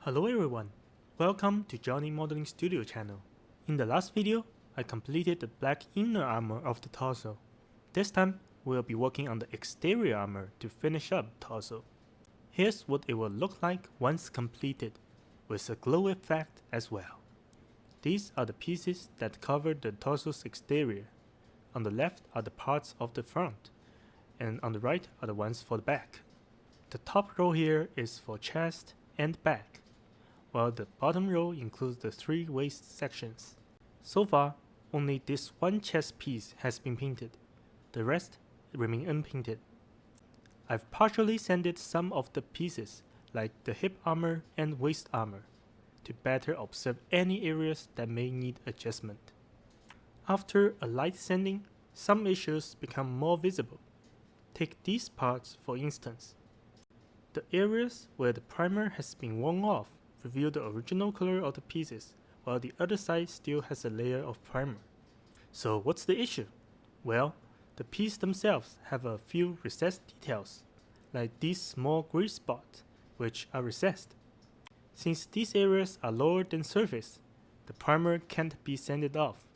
Hello everyone, welcome to Johnny Modeling Studio channel. In the last video, I completed the black inner armor of the torso. This time, we'll be working on the exterior armor to finish up the torso. Here's what it will look like once completed, with a glow effect as well. These are the pieces that cover the torso's exterior. On the left are the parts of the front, and on the right are the ones for the back. The top row here is for chest and back, while the bottom row includes the 3 waist sections. So far, only this one chest piece has been painted. The rest remain unpainted. I've partially sanded some of the pieces, like the hip armor and waist armor, to better observe any areas that may need adjustment. After a light sanding, some issues become more visible. Take these parts for instance. The areas where the primer has been worn off reveal the original color of the pieces, while the other side still has a layer of primer. So what's the issue? Well, the pieces themselves have a few recessed details, like these small gray spots, which are recessed. Since these areas are lower than surface, the primer can't be sanded off.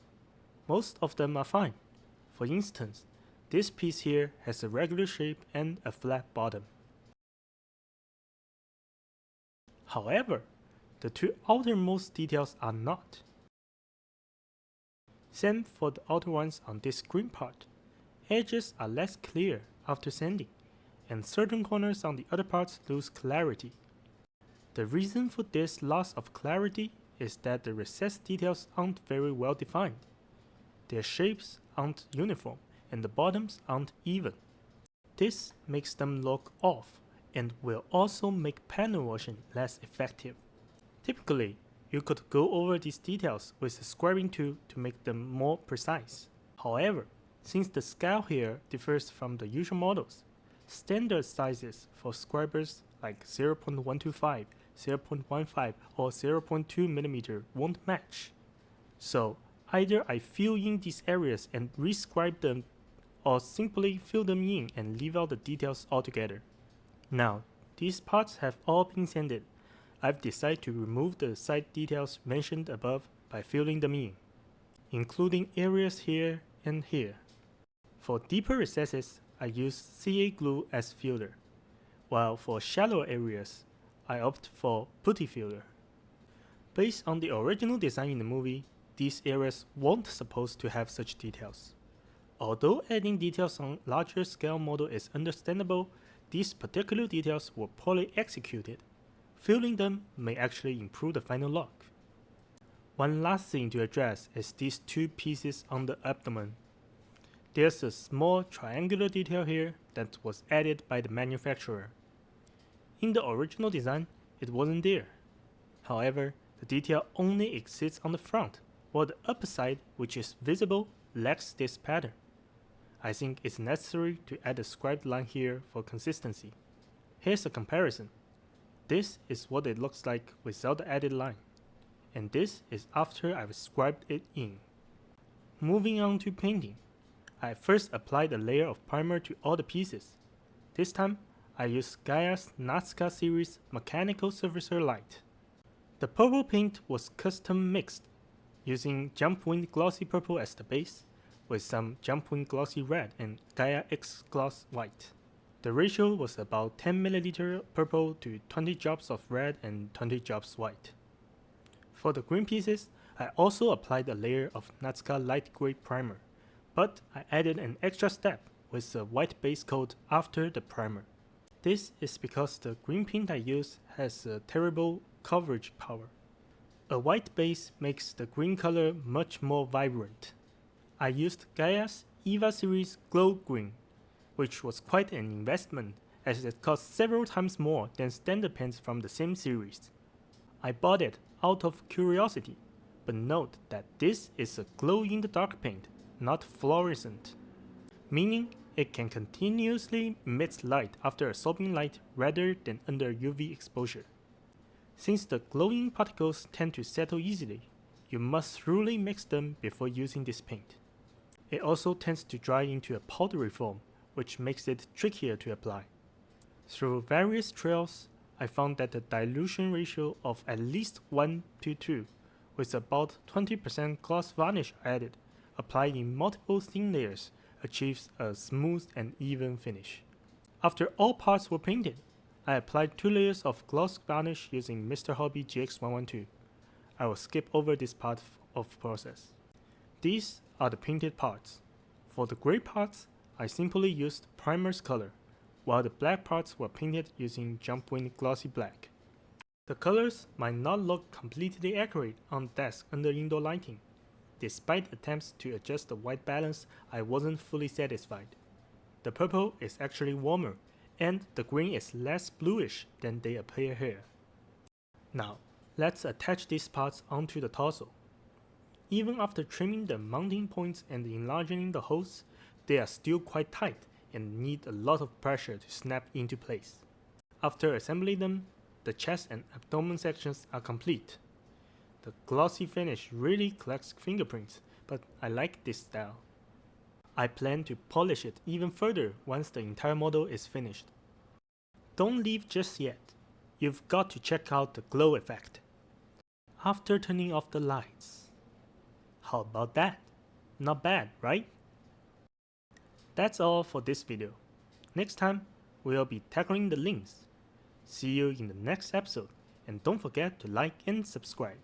Most of them are fine. For instance, this piece here has a regular shape and a flat bottom. However, the 2 outermost details are not. Same for the outer ones on this green part. Edges are less clear after sanding, and certain corners on the other parts lose clarity. The reason for this loss of clarity is that the recessed details aren't very well defined. Their shapes aren't uniform, and the bottoms aren't even. This makes them look off, and will also make panel washing less effective. Typically, you could go over these details with a scribing tool to make them more precise. However, since the scale here differs from the usual models, standard sizes for scribers like 0.125, 0.15 or 0.2 mm won't match. So either I fill in these areas and rescribe them, or simply fill them in and leave out the details altogether. Now, these parts have all been sanded. I've decided to remove the side details mentioned above by filling them in, including areas here and here. For deeper recesses, I use CA glue as filler, while for shallower areas, I opt for putty filler. Based on the original design in the movie, these areas weren't supposed to have such details. Although adding details on larger scale model is understandable, these particular details were poorly executed. Filling them may actually improve the final look. One last thing to address is these 2 pieces on the abdomen. There's a small triangular detail here that was added by the manufacturer. In the original design, it wasn't there. However, the detail only exists on the front, while the upper side, which is visible, lacks this pattern. I think it's necessary to add a scribed line here for consistency. Here's a comparison. This is what it looks like without the added line, and this is after I've scribed it in. Moving on to painting, I first applied a layer of primer to all the pieces. This time, I used Gaia's Nazca series Mechanical Surfacer Light. The purple paint was custom mixed, using Jump Wind Glossy Purple as the base, with some Jump Wind Glossy Red and Gaia X Gloss White. The ratio was about 10 ml purple to 20 drops of red and 20 drops white. For the green pieces, I also applied a layer of Nazca Light Gray Primer, but I added an extra step with a white base coat after the primer. This is because the green paint I use has a terrible coverage power. A white base makes the green color much more vibrant. I used Gaia's EVA series Glow Green, which was quite an investment as it cost several times more than standard paints from the same series. I bought it out of curiosity, but note that this is a glow-in-the-dark paint, not fluorescent, meaning it can continuously emit light after absorbing light rather than under UV exposure. Since the glowing particles tend to settle easily, you must thoroughly mix them before using this paint. It also tends to dry into a powdery form, which makes it trickier to apply. Through various trials, I found that the dilution ratio of at least 1 to 2, with about 20% gloss varnish added, applied in multiple thin layers, achieves a smooth and even finish. After all parts were painted, I applied 2 layers of gloss varnish using Mr. Hobby GX112. I will skip over this part of the process. These are the painted parts. For the gray parts, I simply used primer's color, while the black parts were painted using Jumpwind Glossy Black. The colors might not look completely accurate on the desk under indoor lighting. Despite attempts to adjust the white balance, I wasn't fully satisfied. The purple is actually warmer, and the green is less bluish than they appear here. Now, let's attach these parts onto the torso. Even after trimming the mounting points and enlarging the holes, they are still quite tight and need a lot of pressure to snap into place. After assembling them, the chest and abdomen sections are complete. The glossy finish really collects fingerprints, but I like this style. I plan to polish it even further once the entire model is finished. Don't leave just yet. You've got to check out the glow effect. After turning off the lights. How about that? Not bad, right? That's all for this video. Next time, we'll be tackling the links. See you in the next episode, and don't forget to like and subscribe.